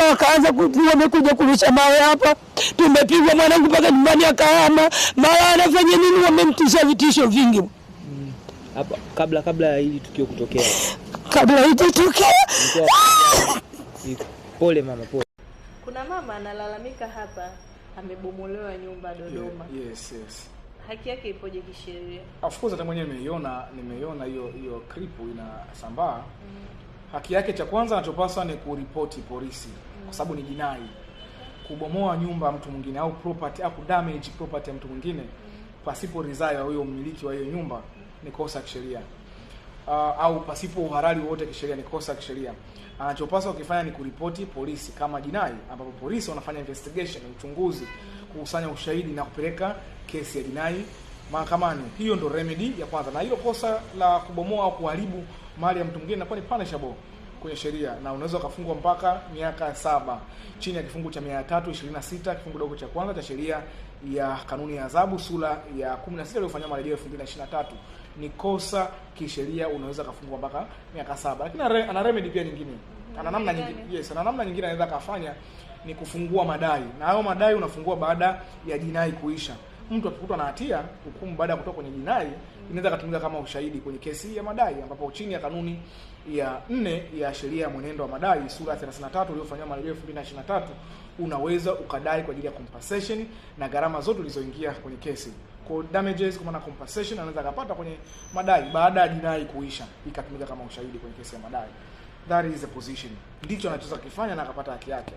Wakaanza wamekuja kurusha mawe hapa, tumepigwa mwanangu mpaka nyumbani akahama. Mara anafanya nini, wamemtisha vitisho vingi. Hapa kabla ya hili tukio kutokea. Kabla hili Pole mama, pole. Kuna mama analalamika hapa amebomolewa nyumba Dodoma. Yes. Haki yake ipoje kisheria? Of course hata mwenyewe nimeiona hiyo clip inasambaa. Haki yake cha kwanza anachopaswa ni kuripoti polisi kwa sababu ni jinai. Kubomoa nyumba ya mtu mwingine au property au damage property ya mtu mwingine pasipo ridhaa ya huyo mmiliki wa hiyo nyumba ni kosa kisheria. Au pasipo uhalali wote kisheria ni kosa kisheria. Anachopaswa kufanya ni kuripoti polisi kama jinai, ambapo polisi wanafanya investigation, uchunguzi, kukusanya ushahidi na kupeleka kesi ya jinai mahakamani. Hiyo ndo remedy ya kwanza. Na hilo kosa la kubomoa au kuharibu mali ya mtu mwingine inakuwa ni punishable kwenye sheria, na unaweza kufungwa mpaka miaka 7 chini ya kifungu cha 326 kifungu dogo cha kwanza cha sheria ya kanuni ya adhabu sura ya 16 iliyofanywa marejeo 2023. Ni kosa kisheria, unaweza kufungwa mpaka miaka 7. Lakini ana remedy pia nyingine. Ana namna nyingine. Yes, ana namna nyingine anaweza kufanya ni kufungua madai. Na hayo madai unafungua baada ya jinai kuisha. Mtu akikutwa na hatia, hukumu baada ya kutoka kwenye jinai inaweza kutumika kama ushahidi kwenye kesi ya madai, ambapo chini ya kanuni ya 4 ya sheria ya mwenendo wa madai sura ya 33 iliyofanywa marejeo 2023 unaweza ukadai kwa ajili ya compensation na gharama zote ulizoingia kwenye kesi. Kwa damages kwa maana compensation anaweza kupata kwenye madai baada ya jinai kuisha, ikatumika kama ushahidi kwenye kesi ya madai. That is the position. Ndicho anachoweza kufanya na akapata haki yake.